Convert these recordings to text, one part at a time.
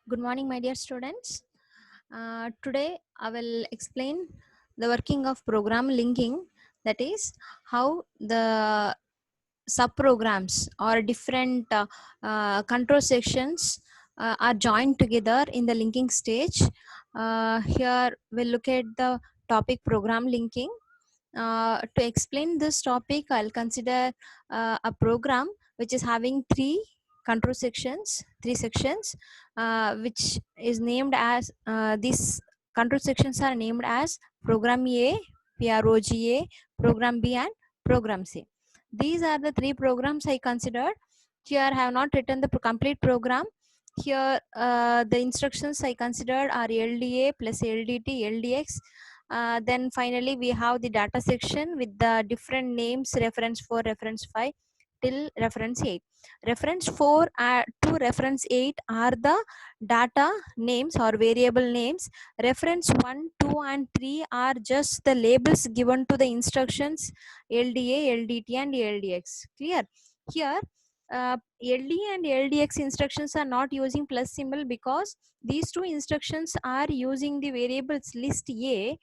Good morning, my dear students. Today I will explain the working of program linking, that is how the subprograms or different control sections are joined together in the linking stage. Here we'll look at the topic program linking. To explain this topic, I'll consider a program which is having three sections, which is named as these control sections are named as program A, PROGA, program B, and program C. These are the three programs I considered. Here I have not written the complete program. Here the instructions I considered are LDA plus LDT, LDX. Then finally we have the data section with the different names, reference 4, reference 5 till reference 8. Reference 4 to reference 8 are the data names or variable names. Reference 1, 2 and 3 are just the labels given to the instructions LDA, LDT and LDX. Clear? Here LDA and LDX instructions are not using plus symbol because these two instructions are using the variables list A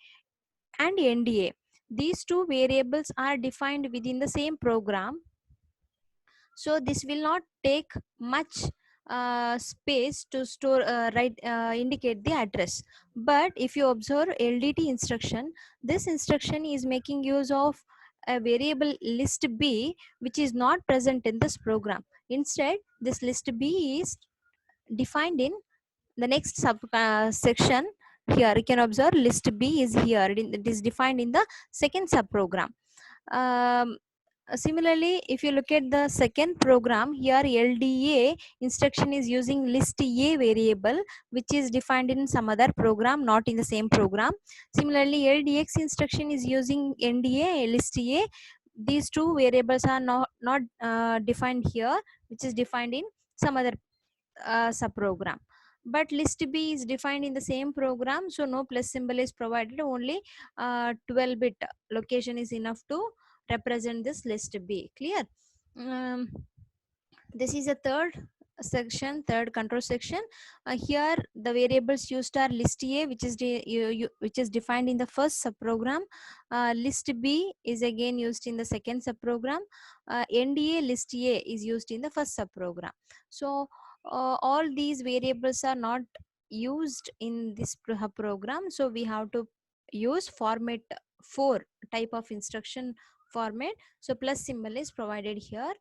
and NDA. These two variables are defined within the same program, so this will not take much space to store indicate the address. But if you observe LDT instruction, this instruction is making use of a variable list B which is not present in this program. Instead, this list B is defined in the next sub section. Here you can observe list B is here, it is defined in the second subprogram. Similarly, if you look at the second program, here LDA instruction is using list A variable which is defined in some other program, not in the same program. Similarly, LDX instruction is using NDA list A. These two variables are not defined here, which is defined in some other subprogram. But list B is defined in the same program, so no plus symbol is provided. Only 12-bit location is enough to represent this list B. Clear? This is a third control section. Here the variables used are list A, which is which is defined in the first subprogram. List B is again used in the second subprogram. NDA list A is used in the first subprogram. So all these variables are not used in this program, so we have to use format 4 type of instruction format. So plus symbol is provided here.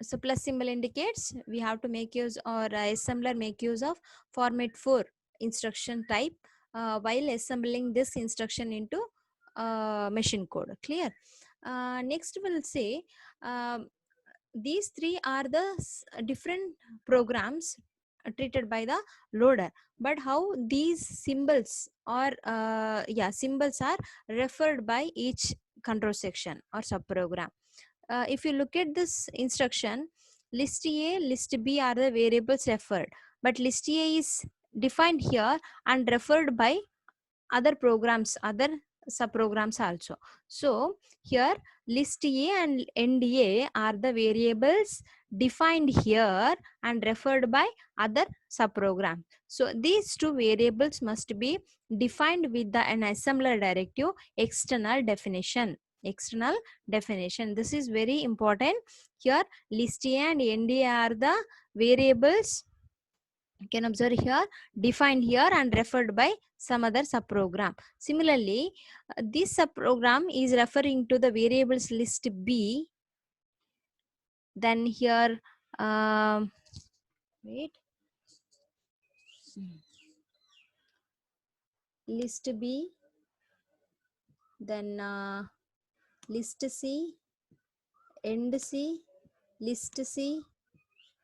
So plus symbol indicates we have to make use, or assembler make use of format 4 instruction type while assembling this instruction into machine code. Clear? Next we'll say these three are the different programs treated by the loader, but how these symbols or symbols are referred by each control section or subprogram. If you look at this instruction, list A, list B are the variables referred, but list A is defined here and referred by other programs, other subprograms also. So here list A and NDA are the variables defined here and referred by other subprogram. So these two variables must be defined with an assembler directive external definition. This is very important. Here list A and NDA are the variables, you can observe here, defined here and referred by some other subprogram. Similarly, this subprogram is referring to the variables list B. Then here wait, list B, then list C, end C, list C,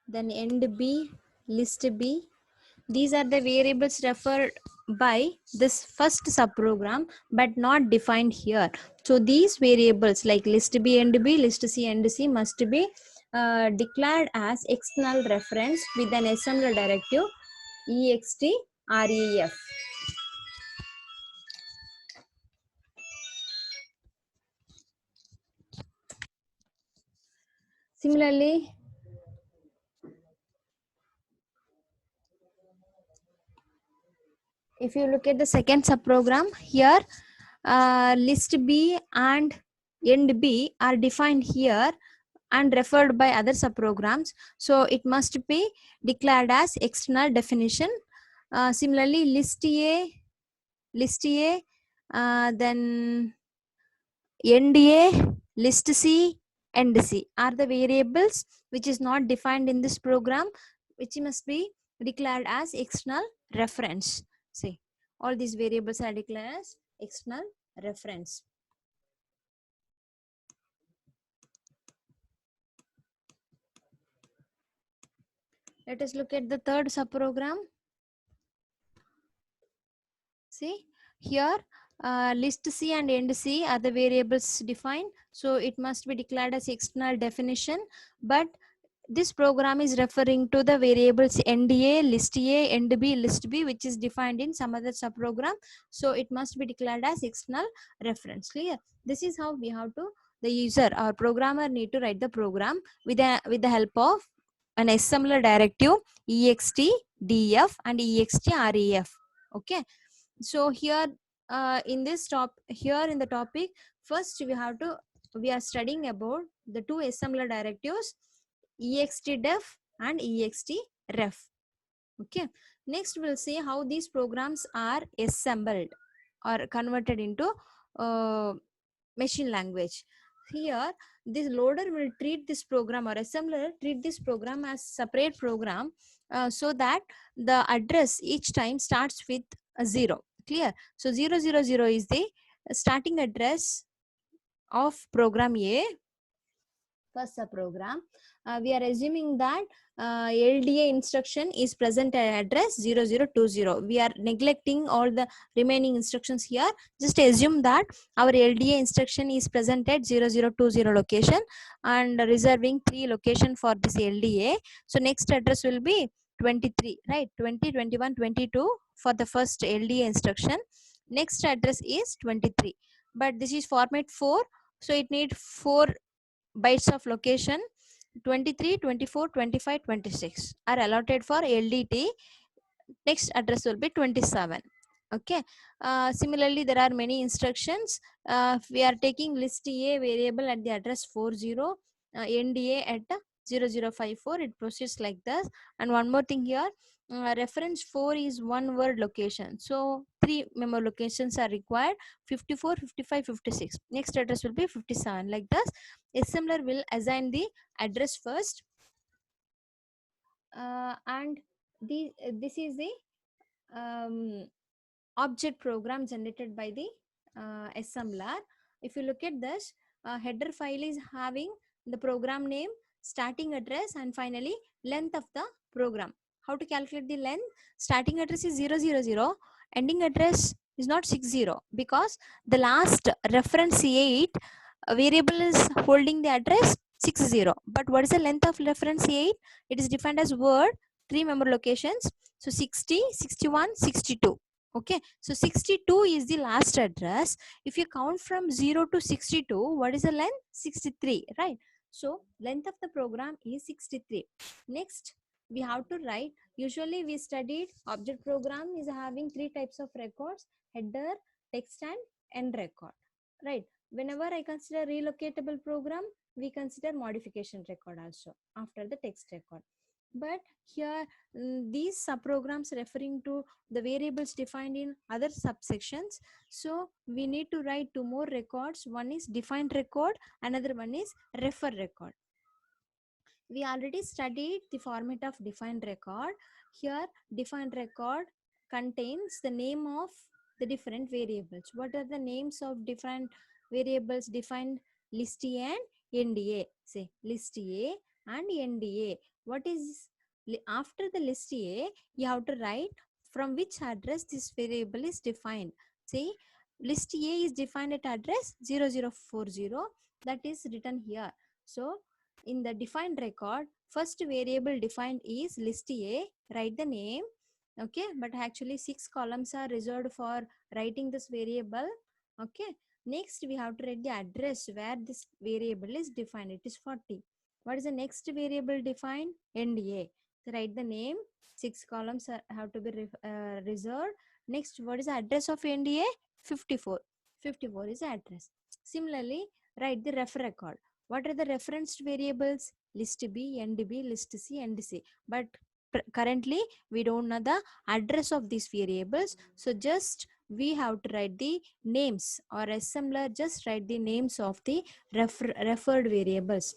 then end B, list B. These are the variables referred by this first subprogram but not defined here. So these variables like list B, end B, list C, end C must be declared as external reference with an assembler directive extref. Similarly, if you look at the second subprogram here, list B and end B are defined here and referred by other subprograms, so it must be declared as external definition. Similarly, list A, then end A, list C, end C are the variables which is not defined in this program, which must be declared as external reference. See, all these variables are declared as external reference. Let us look at the third subprogram. See here, list C and end C are the variables defined, so it must be declared as external definition. But this program is referring to the variables end A, list A, end B, list B, which is defined in some other subprogram, so it must be declared as external reference. Clear? This is how we have to, the user or programmer need to write the program with the help of an assembler directive ext def and ext ref. Okay, so here, in this here in the topic, first we are studying about the two assembler directives extdef and extref. Okay, next we'll see how these programs are assembled or converted into machine language. Here, this loader will treat this program, or assembler treat this program as separate program, so that the address each time starts with a 0. Clear? So 000 is the starting address of program A. First subprogram, we are assuming that LDA instruction is present at address 0020. We are neglecting all the remaining instructions here. Just assume that our LDA instruction is present at 0020 location and reserving 3 location for this LDA. So next address will be 23, right? 20, 21, 22 for the first LDA instruction. Next address is 23, but this is format 4, so it needs 4 bytes of location. 23, 24, 25, 26 are allotted for LDT. Next address will be 27. Okay, similarly there are many instructions. We are taking list A variable at the address 40, NDA at 0054. It proceeds like this. And one more thing here, reference 4 is one word location, so 3 memory locations are required: 54, 55, 56. Next address will be 57. Like this, assembler will assign the address first, and this is the object program generated by the assembler. If you look at this, header file is having the program name, starting address, and finally length of the program. How to calculate the length? Starting address is 000, ending address is not 60, because the last reference 8 variable is holding the address 60. But what is the length of reference 8? It is defined as word, 3 memory locations, so 60, 61, 62. Okay, so 62 is the last address. If you count from 0 to 62, what is the length? 63, right? So length of the program is 63. Next, we have to write, usually we studied object program is having 3 types of records: header, text, and end record, right? Whenever I consider relocatable program, we consider modification record also after the text record. But here, these subprograms referring to the variables defined in other subsections, so we need to write 2 more records. One is defined record, another one is refer record. We already studied the format of defined record. Here, defined record contains the name of the different variables. What are the names of different variables defined? List A and NDA. Say list A and NDA. What is after the list A? You have to write from which address this variable is defined. See, list A is defined at address 0040. That is written here. So in the defined record, first variable defined is list A. Write the name. Okay, but actually 6 columns are reserved for writing this variable. Okay, next we have to write the address where this variable is defined. It is 40. What is the next variable defined? NDA. So write the name. 6 columns have to be reserved. Next, what is the address of NDA? 54. 54 is the address. Similarly, write the ref record. What are the referenced variables? List B, NDB, list C, NDC. But currently, we don't know the address of these variables. So just we have to write the names, or assembler just write the names of the referred variables.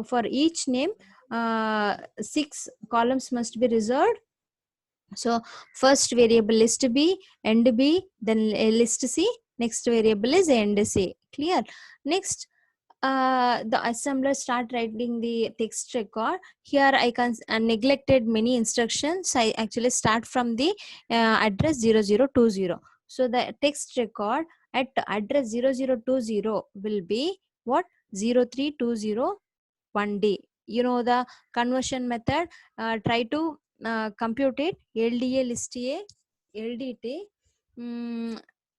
For each name, 6 columns must be reserved. So first variable list B, end B, then list C. Next variable is end C. Clear? Next, the assembler start writing the text record. Here I can neglected many instructions. I actually start from the address 0020. So the text record at address 0020 will be what? 03201D. You know the conversion method. Try to compute it. LDA list A, LDT.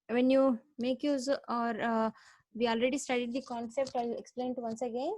When you make use, or we already studied the concept, I'll explain it once again.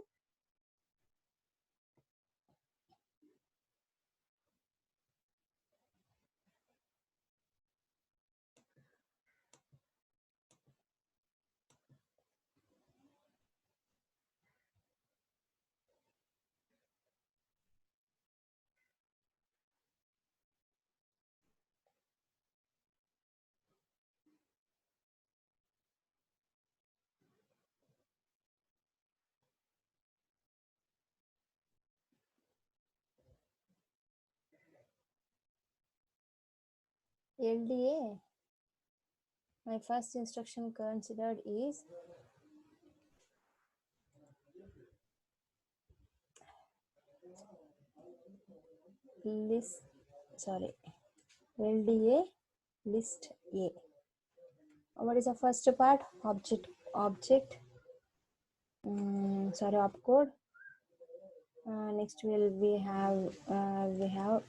LDA, my first instruction considered is list, sorry, LDA list A. What is the first part? Object, sorry, opcode. Next we have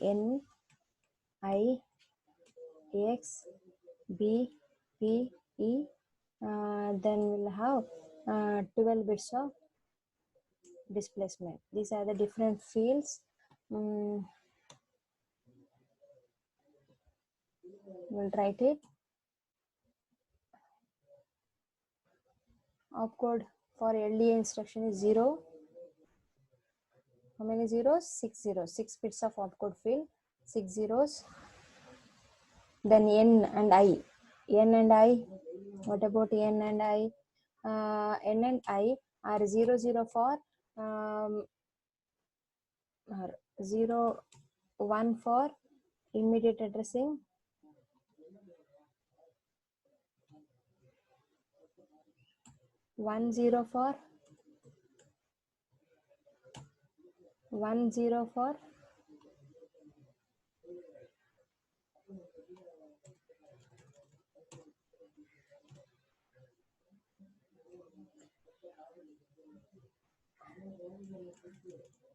N, I, X, B, P, E. Then we'll have 12 bits of displacement. These are the different fields. We'll write it. Opcode for LDA instruction is 0. How many zeros? 6 zeros. 6 bits of opcode field. 6 zeros. Then N and I. N and I. What about N and I? N and I are 00 for 01 for immediate addressing, 10 for 10 for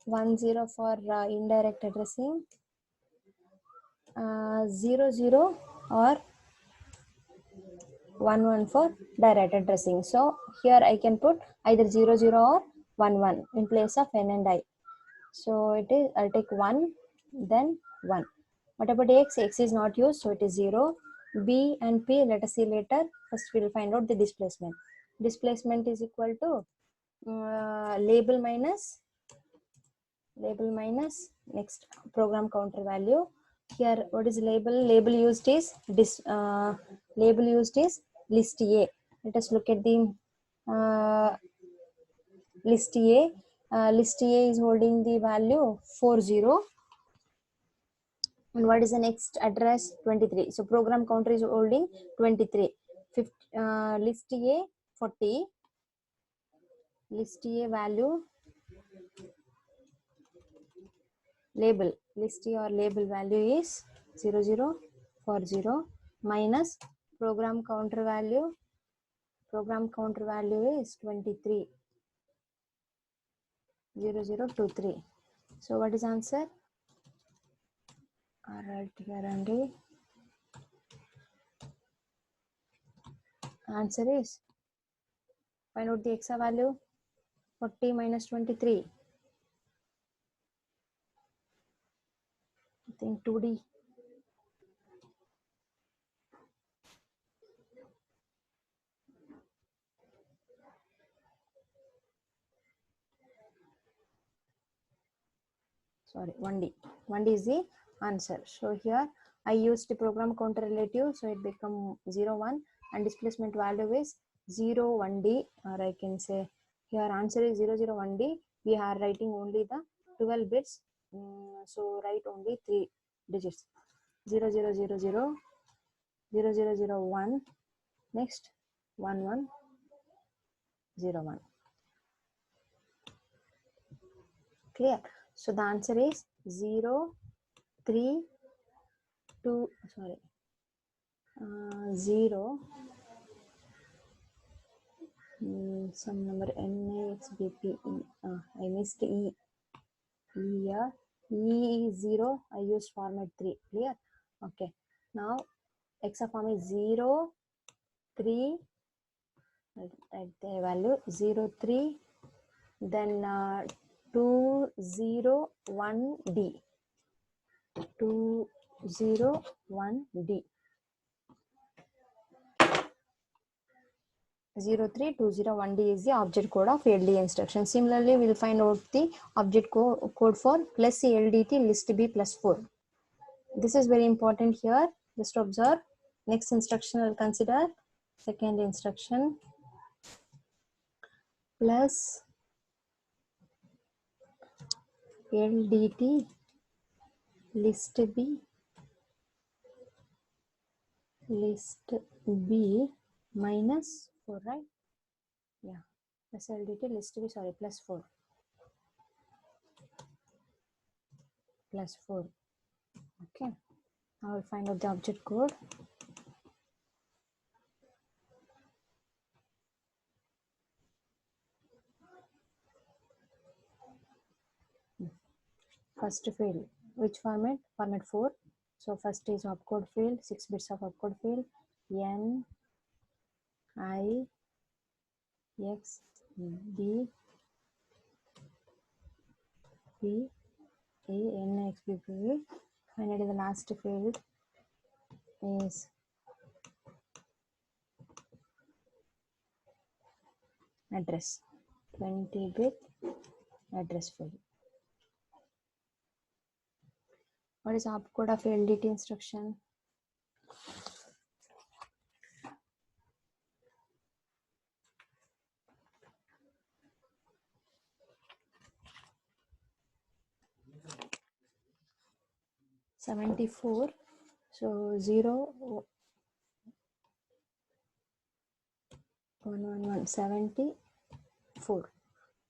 10 for indirect addressing, 00 or 11 for direct addressing. So here I can put either 00 or 11 in place of N and I. So it is, I'll take 1, then 1. What about X? X is not used, so it is 0. B and P, let us see later. First we'll find out the displacement. Displacement is equal to label minus next program counter value. Here what is label? Label used is list A. Let us look at the list A. List A is holding the value 40. And what is the next address? 23. So program counter is holding 23. List A 40. List A value, label, list A or label value is 0040 minus program counter value. Program counter value is 23. 0023. So what is answer? Alright, here only. Answer is, find out the EXA value. 40 minus 23. I think 2D. sorry, 1D. 1D is the answer. So here I used the program counter relative, so it become 0 1, and displacement value is 0 1D, or I can say here answer is 0 0 1D. We are writing only the 12 bits, so write only 3 digits, 0 0 0 0 0 0 0 1, next 1 1 0 1. Clear? So the answer is 0 3 2, sorry, 0, some number NIXBP, I missed E here. E is 0, I used format 3. Clear? Okay, now hexaform is 0 3, at the value 0 3, then 2 0 1 D, 2 0 1 D, 03201D is the object code of LD instruction. Similarly, we will find out the object code for plus LDT list B plus 4. This is very important here. Just observe. Next instruction I will consider. Second instruction, plus LDT list B minus 4, right? Yeah, plus LDT list B, sorry, plus 4. Plus 4. Okay, I will find out the object code. First field, which format? Format 4. So first is opcode field, 6 bits of opcode field, N I X B P A N X B P. Finally, the last field is address, 20-bit address field. What is opcode of LDT instruction? (74). So 0 1 1 1 74.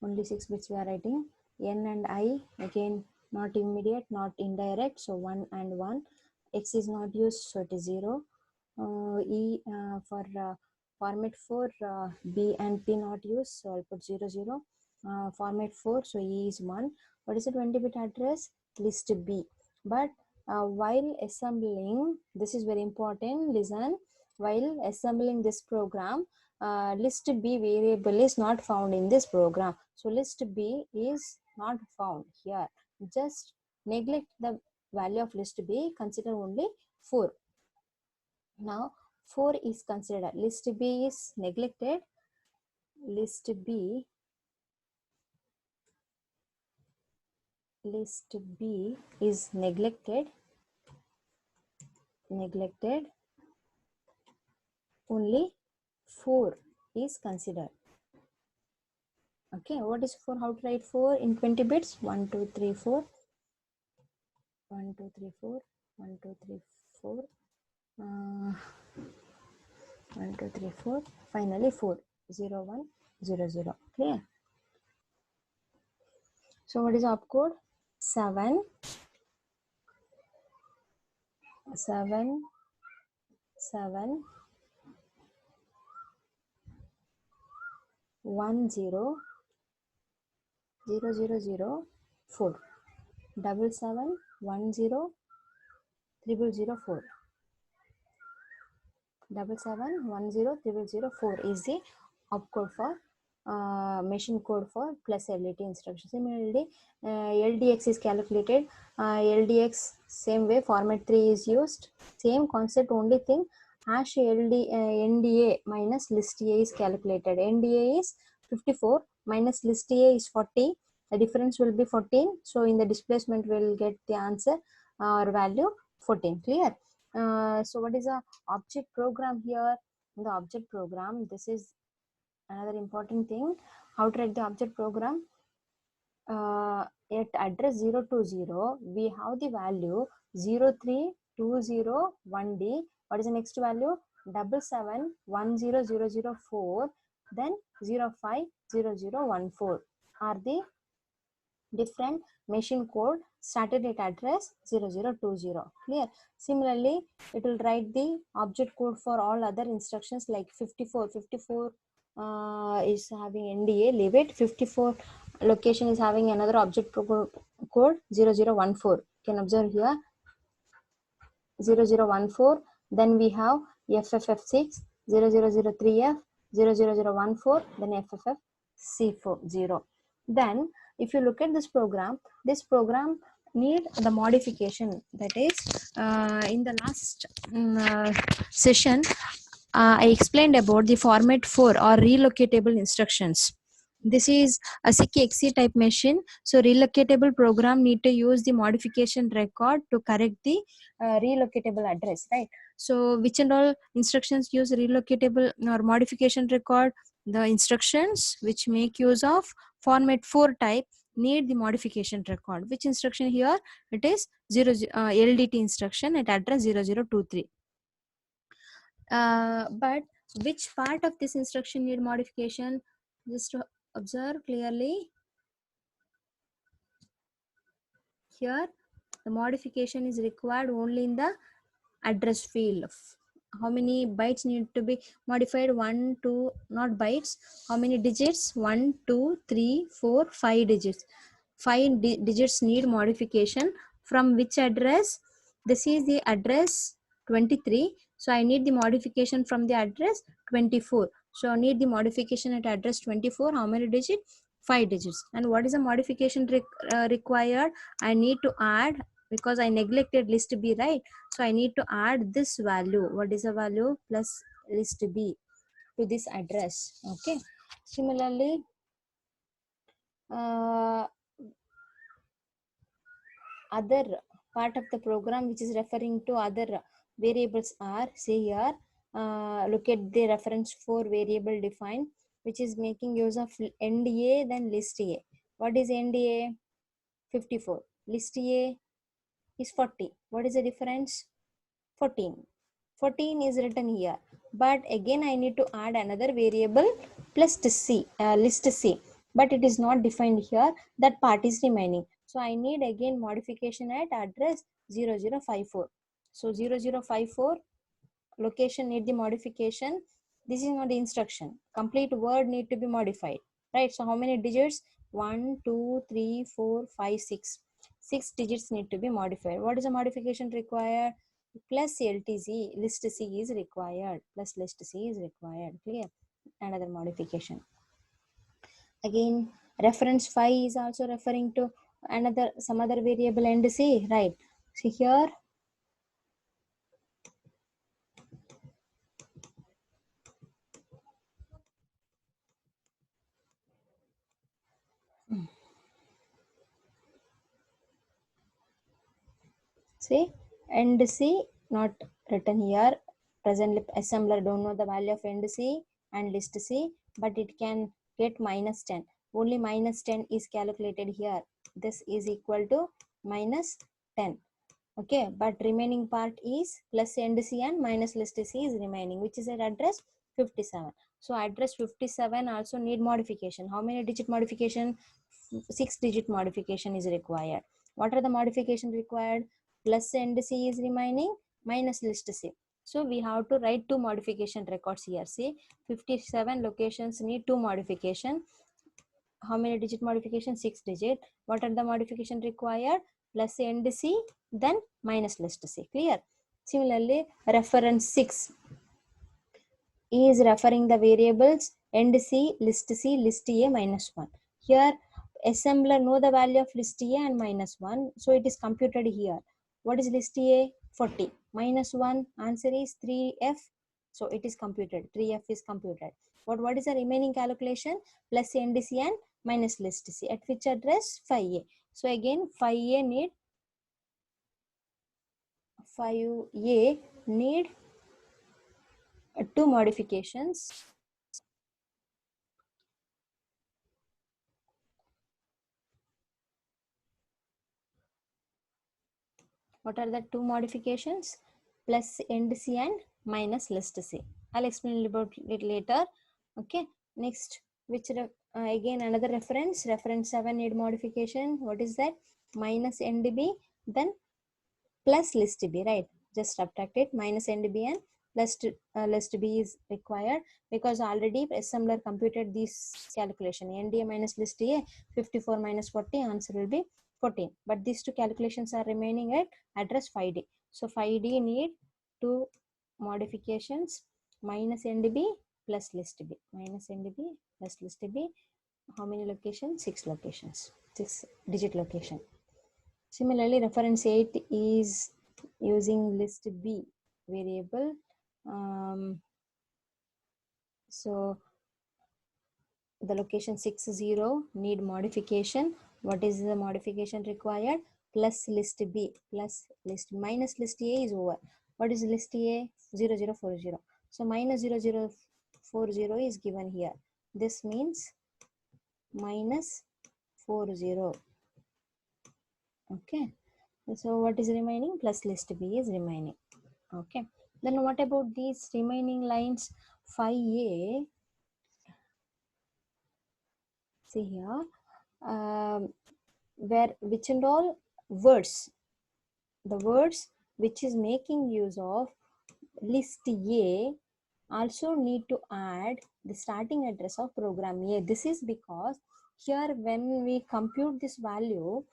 Only 6 bits we are writing. N and I, again not immediate, not indirect, so 1 and 1. X is not used, so it is 0. E for format 4, B and P not used, so I'll put 0 0. Format 4, so E is 1. What is the 20-bit address? List B. But while assembling, this is very important, listen, while assembling this program, list B variable is not found in this program. So list B is not found here. Just neglect the value of list B, consider only 4. Now 4 is considered. List B is neglected. List B is neglected. Only 4 is considered. Okay, what is 4? How to write 4 in 20 bits? 1 2 3 4 1 2 3 4 1 2 3 4 1 2 3 4, finally 4 0 1 0 0. Clear? So what is opcode? 7 7 7 1 0 0 0 0 4 7 7 1 0 0 0 4 7 7 1 0 0 0 4 is the opcode for machine code for plus LDT instruction. Similarly, LDX is calculated. LDX same way, format 3 is used. Same concept, only thing hash NDA minus list A is calculated. NDA is 54 minus list A is 40. The difference will be 14. So in the displacement we'll get the answer or value 14. Clear? So what is a object program here? In the object program, this is another important thing. How to write the object program? At address 020, we have the value 03201D. What is the next value? 77100004, then 050014 are the different machine code started at address 0020. Clear? Similarly, it will write the object code for all other instructions like 54. 54 is having NDA, leave it. 54 location is having another object code 0014. You can observe here 0014. Then we have FFF6, 0003F, 00014, then FFFC40. Then if you look at this program need the modification. That is, in the last session, I explained about the format 4 or relocatable instructions. This is a SICK-XE type machine. So relocatable program need to use the modification record to correct the relocatable address, right? So which and all instructions use relocatable or modification record? The instructions which make use of format 4 type need the modification record. Which instruction here? It is LDT instruction at address 0023. But which part of this instruction need modification? Just to observe clearly here, the modification is required only in the address field. How many bytes need to be modified? 1, 2, not bytes. How many digits? 1, 2, 3, 4, 5 digits. 5 digits need modification. From which address? This is the address 23. So I need the modification from the address 24. So I need the modification at address 24. How many digits? 5 digits. And what is the modification required? I need to add, because I neglected list B, right? So I need to add this value. What is the value? Plus list B to this address. Okay. Similarly, other part of the program which is referring to other variables are, say here, look at the reference for variable defined, which is making use of NDA then list A. What is NDA? 54. List A is 40. What is the difference? 14. 14 is written here, but again I need to add another variable plus C, list C, but it is not defined here. That part is remaining. So I need again modification at address 0054. So 0054 location need the modification. This is not the instruction. Complete word need to be modified, right? So how many digits? 1, 2, 3, 4, 5, 6. 6 digits need to be modified. What is the modification required? Plus LTC, list C is required. Plus list C is required. Clear? Another modification. Again, reference 5 is also referring to some other variable and C, right? So here, see, end C not written here. Presently assembler don't know the value of end C and list C, but it can get minus 10. Only minus 10 is calculated here. This is equal to minus 10. Okay, but remaining part is plus end C and minus list C is remaining, which is at address 57. So address 57 also need modification. How many digit modification? 6 digit modification is required. What are the modification required? Plus end C is remaining, minus list C. So we have to write 2 modification records here. See, 57 locations need 2 modification. How many digit modification? 6 digit. What are the modification required? Plus end C, then minus list C. Clear? Similarly, reference 6 is referring the variables end C, list A minus 1. Here assembler know the value of list A and minus 1, so it is computed here. What is list A? 40 minus 1, answer is 3F, so it is computed. 3F is computed. What is the remaining calculation? Plus end C and minus list C. At which address? 5A. So again 5A need 2 modifications. What are the 2 modifications? Plus end C and minus list C. I'll explain about it later. Okay. Next, which again another reference. Reference 7 need modification. What is that? Minus end B, then plus list B, right? Just subtract it. Minus end B and plus list B is required because already assembler computed this calculation. NDA minus list A, 54 minus 40, answer will be 14. But these two calculations are remaining at address 5D. So 5D need 2 modifications, minus NDB plus list B. Minus NDB plus list B. How many locations? 6 locations. 6 digit location. Similarly, reference 8 is using list B variable. So the location 60 need modification. What is the modification required? Plus list B plus list minus list A is over. What is list A? 0040. So minus 0040 is given here. This means minus 40. Okay. So what is remaining? Plus list B is remaining. Okay. Then what about these remaining lines? 5A. See here. Which and all words, the words which is making use of list A also need to add the starting address of program A. This is because here when we compute this value,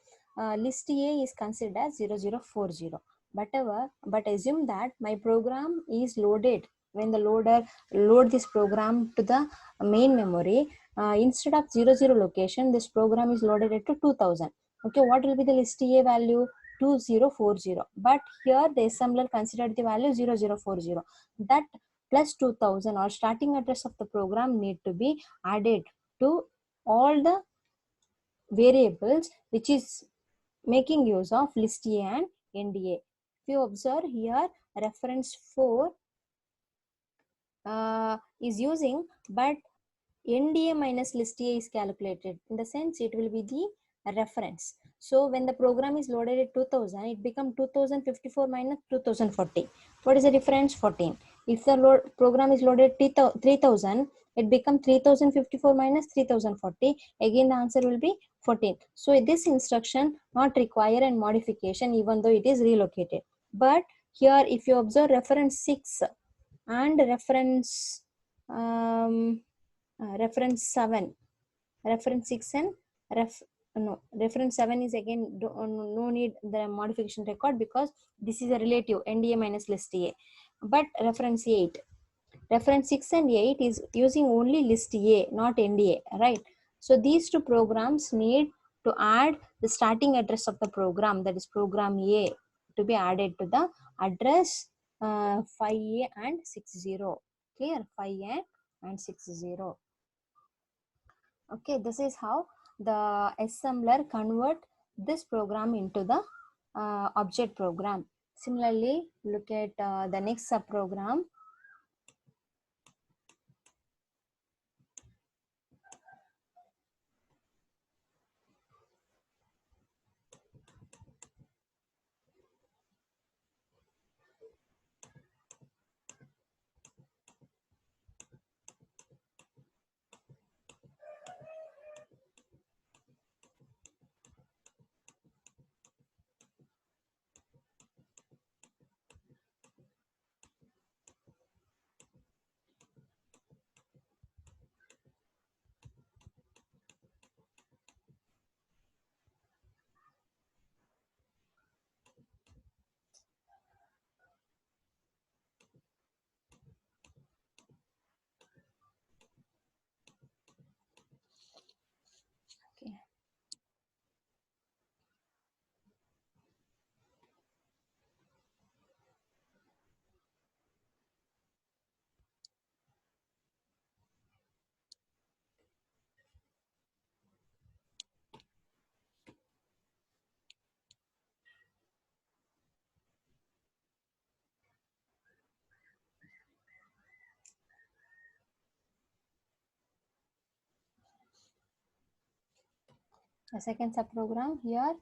list A is considered as 0040. But assume that my program is loaded. When the loader load this program to the main memory, instead of 00 location, this program is loaded at 2000. Okay, what will be the list A value? 2040. But here the assembler considered the value 0040. That plus 2000 or starting address of the program need to be added to all the variables which is making use of list A and NDA. If you observe here, reference 4 is using, but NDA minus list A is calculated. In the sense, it will be the reference. So when the program is loaded at 2000, it becomes 2054 minus 2040. What is the difference? 14. If the program is loaded 3000, it becomes 3054 minus 3040. Again, the answer will be 14. So this instruction not require a modification even though it is relocated. But here, if you observe reference 6 and reference reference 7, reference 6 and reference 7 is again no need the modification record because this is a relative NDA minus list A. But reference 8, reference 6 and 8 is using only list A, not NDA, right? So these two programs need to add the starting address of the program, that is program A, to be added to the address 5A and 60. Clear? 5A and 60. Okay, this is how the assembler convert this program into the object program. Similarly, look at the next subprogram. A second subprogram here,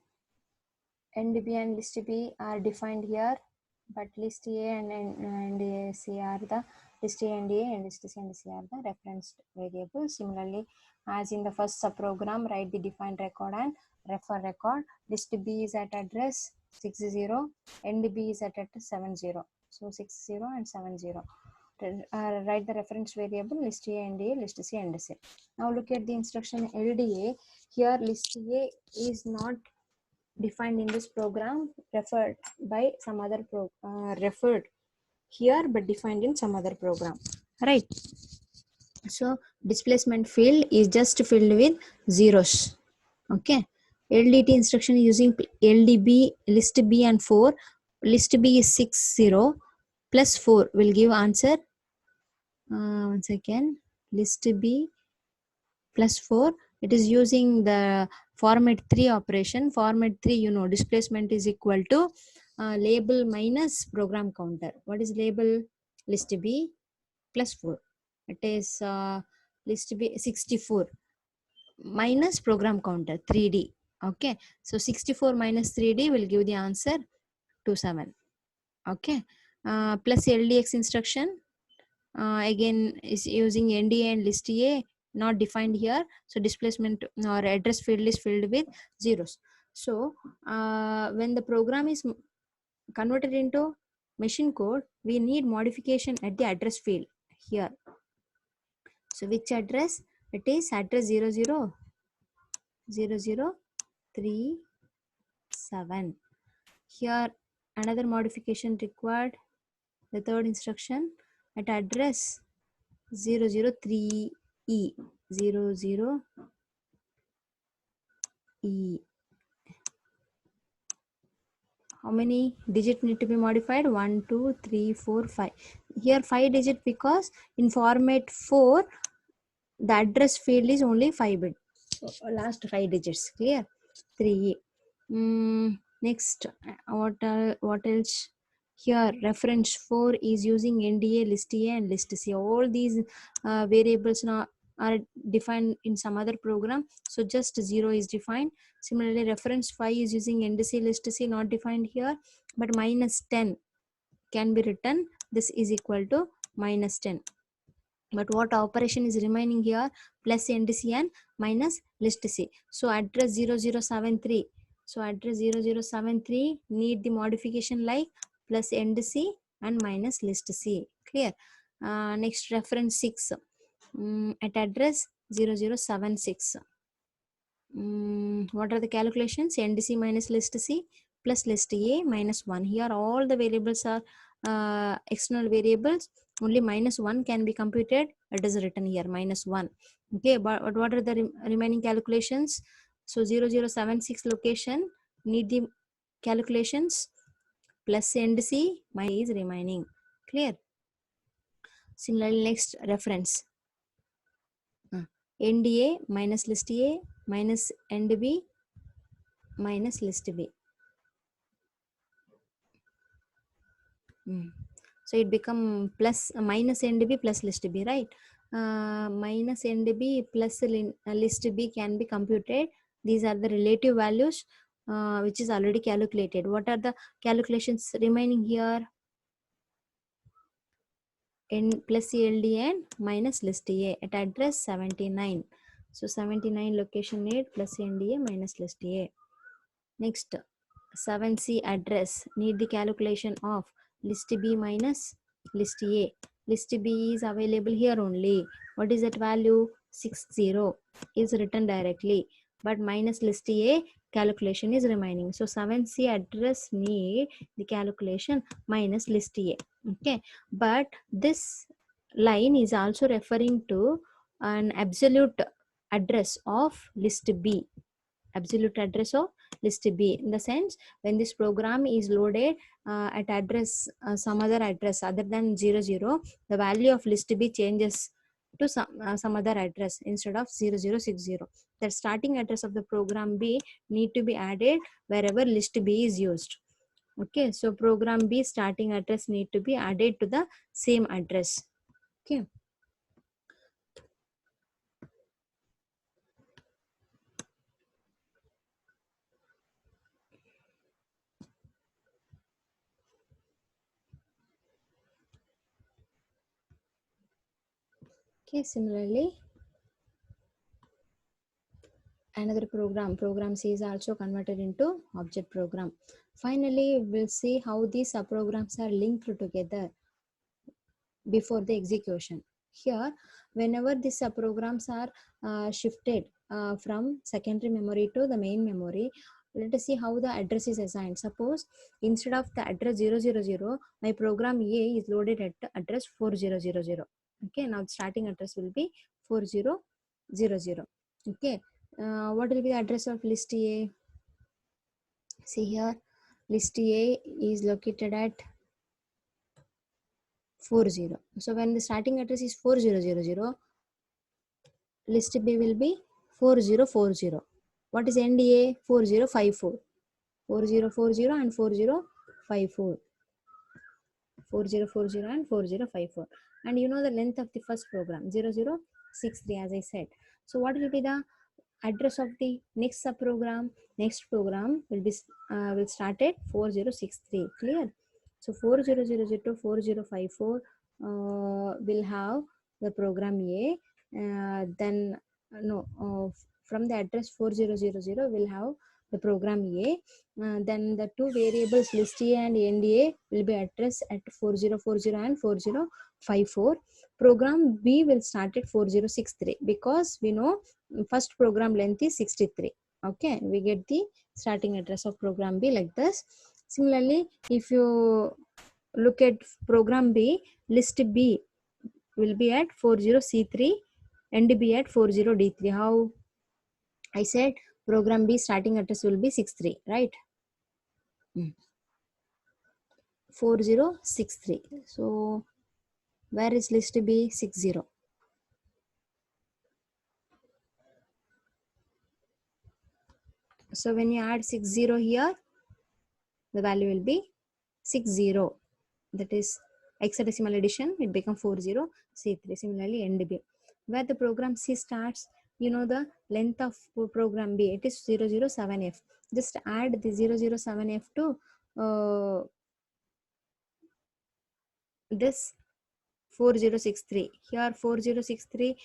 end B and list B are defined here, but list A and C are the list A and A and list C and C are the referenced variables. Similarly, as in the first subprogram, write the defined record and refer record. List B is at address 60, end B is at 70. So 60 and 70. Write the reference variable list A and A, list C and C. Now look at the instruction LDA. Here list A is not defined in this program, referred by some other referred here but defined in some other program, right? So displacement field is just filled with zeros. Okay, LDT instruction using LDB, list B and 4. List B is 60 plus 4 will give answer. Once again, list B plus 4, it is using the format 3 operation. Format 3, you know, displacement is equal to label minus program counter. What is label? List B plus 4. It is list B 64 minus program counter 3D. Okay, so 64 minus 3D will give the answer 27. Okay, plus LDX instruction again is using NDA and list A, not defined here. So displacement or address field is filled with zeros. So when the program is converted into machine code, we need modification at the address field here. So which address? It is address 000037. Here another modification required. The third instruction at address 003E, 00E. How many digits need to be modified? 1, 2, 3, 4, 5. Here 5 digit because in format 4 the address field is only 5 bit. So last 5 digits. Clear? 3E. Next, what else? Here reference 4 is using NDA, list A and list C. All these variables now are defined in some other program, so just 0 is defined. Similarly, reference 5 is using NDC, list C, not defined here, but minus 10 can be written. This is equal to minus 10. But what operation is remaining here? Plus NDC and minus list C. So address 0073. So address 0073 need the modification like plus NDC and minus list C. Clear? Next reference 6. At address 0076. What are the calculations? NDC minus list C plus list A minus 1. Here all the variables are external variables. Only minus 1 can be computed. It is written here minus 1. Okay, but what are the remaining calculations? So 0076 location need the calculations plus NDC minus is remaining. Clear? Similarly, next reference. NDA minus list A minus NDB minus list B. So it become plus minus NDB plus list B, right? Minus NDB plus list B can be computed. These are the relative values which is already calculated. What are the calculations remaining here? N plus CLD and minus list A at address 79. So 79 location 8 plus NDA minus list A. Next 7C address need the calculation of list B minus list A. List B is available here only. What is that value? 60 is written directly, but minus list A calculation is remaining. So 7C address need the calculation minus list A. Okay, but this line is also referring to an absolute address of list B. Absolute address of list B, in the sense when this program is loaded at address some other address other than 00, the value of list B changes to some other address instead of 0060. The starting address of the program B need to be added wherever list B is used. Okay, so program B starting address need to be added to the same address. Okay. Okay, similarly, another program C is also converted into object program. Finally, we'll see how these subprograms are linked together before the execution. Here, whenever these subprograms are shifted from secondary memory to the main memory, let us see how the address is assigned. Suppose instead of the address 000, my program A is loaded at the address 4000. Okay, now starting address will be 4000. Okay, what will be the address of list A? See here, list A is located at 40. So when the starting address is 4000, list B will be 4040. What is end A? 4054. 4040 and 4054. 4040 and 4054. And you know the length of the first program 0063, as I said. So what will be the address of the next subprogram? Next program will start at 4063. Clear? So 4000 to 4054 will have the program A. Then no, from the address 4000 will have the program A. Then the two variables list A and end A will be addressed at 4040 and 4054. Program B will start at 4063 because we know first program length is 63. Okay, we get the starting address of program B like this. Similarly, if you look at program B, list B will be at 40C3 and B at 40D3. How? I said program B starting address will be 63, right? 4063. So where is list B? 60. So when you add 60 here, the value will be 60. That is hexadecimal addition, it becomes 40C3. Similarly, end B. Where the program C starts, you know the length of program B, it is 007F. Just add the 007F to this 4063. Here 4063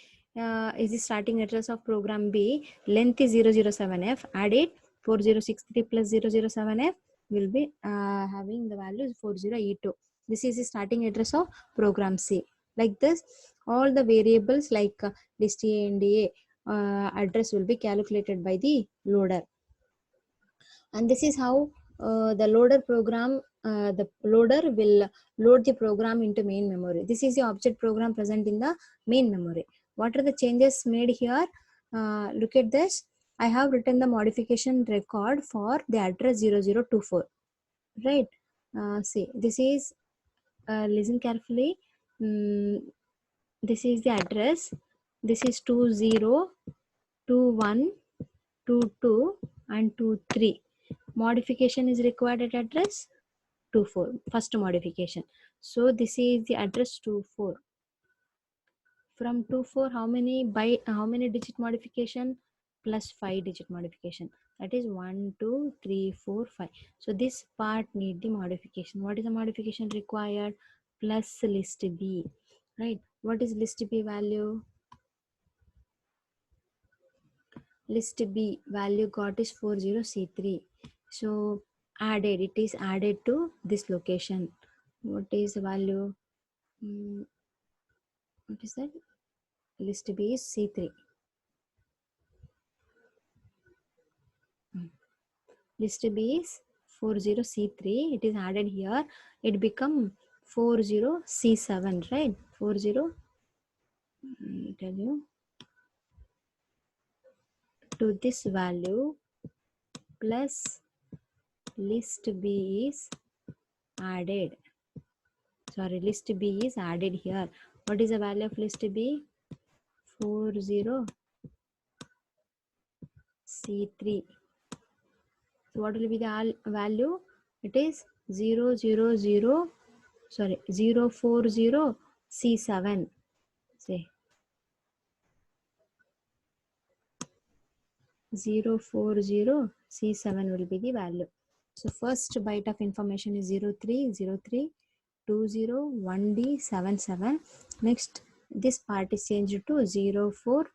is the starting address of program B. Length is 007F. Add it. 4063 plus 007F will be having the value 40E2. This is the starting address of program C. Like this, all the variables like list A and A address will be calculated by the loader. And this is how the loader program, the loader will load the program into main memory. This is the object program present in the main memory. What are the changes made here? Look at this. I have written the modification record for the address 0024. Right? See, this is, listen carefully. This is the address. This is 202122 and 23. Modification is required at address 24, first modification. So this is the address 24. From 24, how many digit modification? Plus 5 digit modification. That is 1 2 3 4 5. So this part need the modification. What is the modification required? Plus list B, right? What is list B value? List B value got is 40C3. So added, it is added to this location. What is the value? What is that? List B is C3. List B is 40C3. It is added here. It become 40C7, right? 40. Let me tell you. To this value plus list B is added. Sorry, list B is added here. What is the value of list B? 40C3. So what will be the value? It is 040C7. Say 040C7 will be the value. So first byte of information is 030320 1D77. Next This part is changed to 0, 4.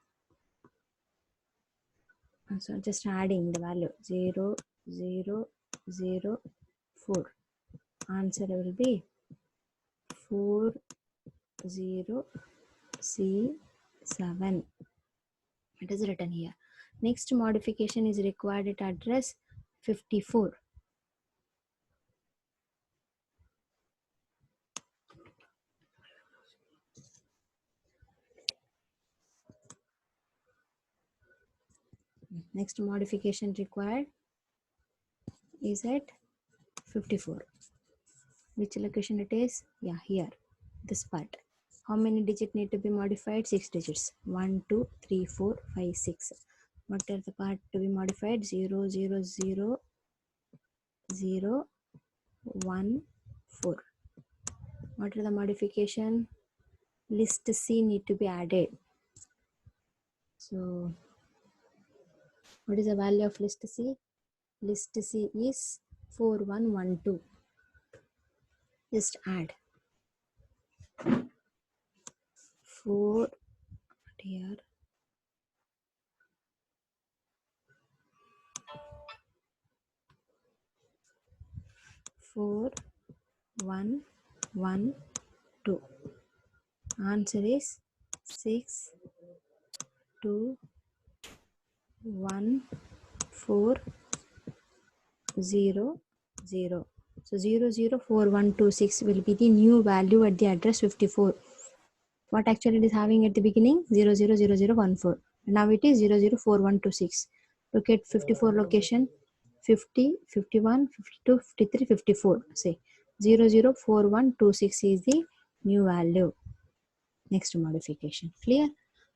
So just adding the value 0, 0, 0, 4. Answer will be 4, 0, C, 7. It is written here. Next modification is required at address 54. Next modification required is at 54. Which location it is? Yeah, here, this part. How many digits need to be modified? 6 digits. 1, 2, 3, 4, 5, 6. What are the part to be modified? 0, 0, 0, 0, 1, 4. What are the modification? List C need to be added. So what is the value of list C? List C is 4112. Just add 4 here, 4 1 1 2. Answer is 6 2 1 4 0 0. So 0 0 4 1 2 6 will be the new value at the address 54. What actually it is having at the beginning? 0 0 0 0 1 4. Now it is 0 0 4 1 2 6. Look at 54 location. 50, 51, 52, 53, 54. Say 0 0 4 1 2 6 is the new value. Next modification. Clear?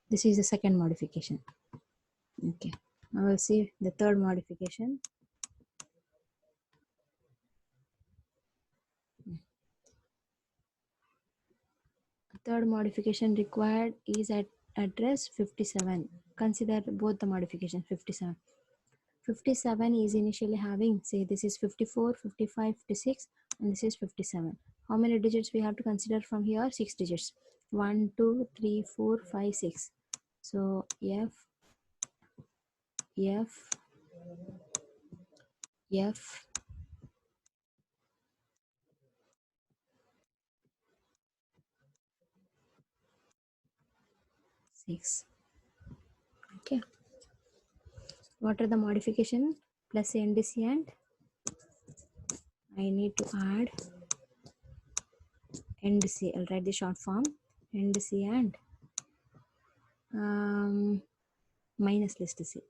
This is the second modification. Okay. Now we'll see the third modification. Third modification required is at address 57. Consider both the modification 57. 57 is initially having, say this is 54, 55, 56 and this is 57. How many digits we have to consider from here? 6 digits. 1, 2, 3, 4, 5, 6. So F, F, F, six. Okay. What are the modification? Plus NDC and I need to add NDC. I'll write the short form. NDC and minus list C.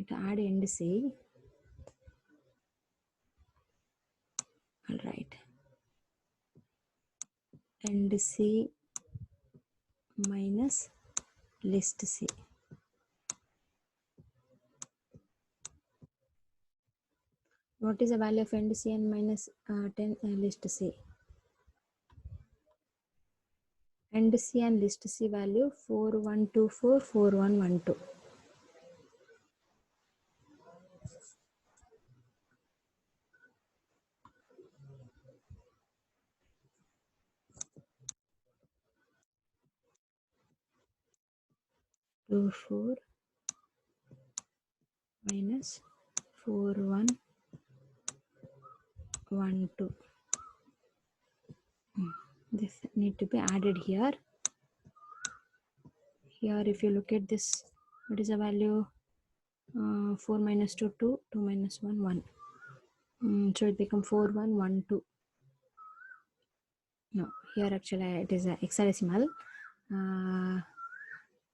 To add NDC, I'll write NDC minus list C. What is the value of NDC and minus 10 list C? NDC and list C value 4124 4112. Two 4 minus 4112. This need to be added here. Here if you look at this, what is the value? 4 minus 2 2, 2 minus 1 1. So it become 4 1 1 2. No, here actually it is a hexadecimal.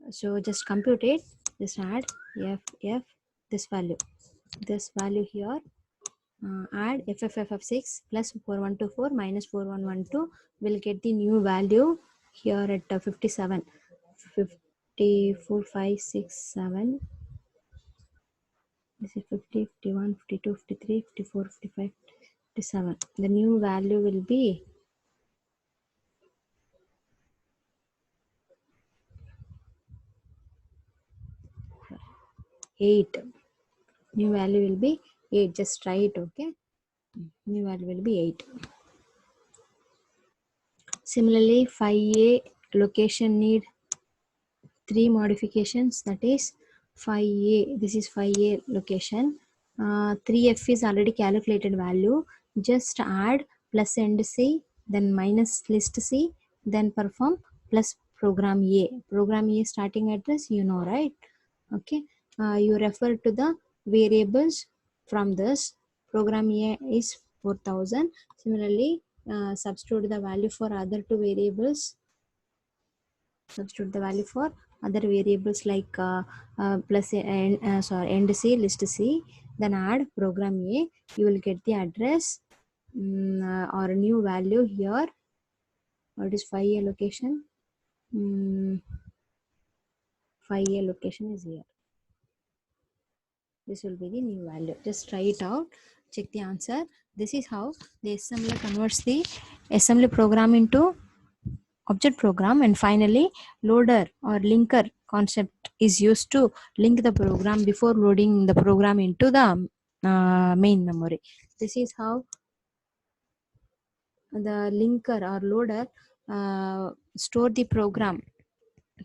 So just compute it. Just add f this value here. Add f 6 plus 4124 minus 4112 will get the new value here at 57. 54 5 6 7. This is 50 51 52 53 54 55 57. The new value will be 8. New value will be 8. Just try it. Okay, new value will be 8. Similarly, 5a location need 3 modifications, that is 5a, this is 5a location. 3f is already calculated value, just add plus end c, then minus list c, then perform plus program a. Program a starting address, you know, right? Okay. You refer to the variables from this. Program a is 4000. Similarly, substitute the value for other two variables. Substitute the value for other variables like plus and end c, list c, then add program a. You will get the address or new value here. What is 5a location? 5a location is here. This will be the new value. Just try it out, check the answer. This is how the assembler converts the assembly program into object program. And finally, loader or linker concept is used to link the program before loading the program into the main memory. This is how the linker or loader store the program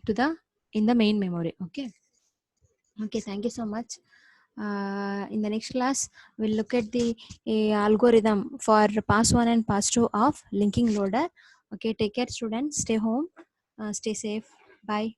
to the in the main memory. Okay, thank you so much. In the next class, we'll look at the algorithm for pass 1 and pass 2 of linking loader. Okay, take care students, stay home, stay safe, bye.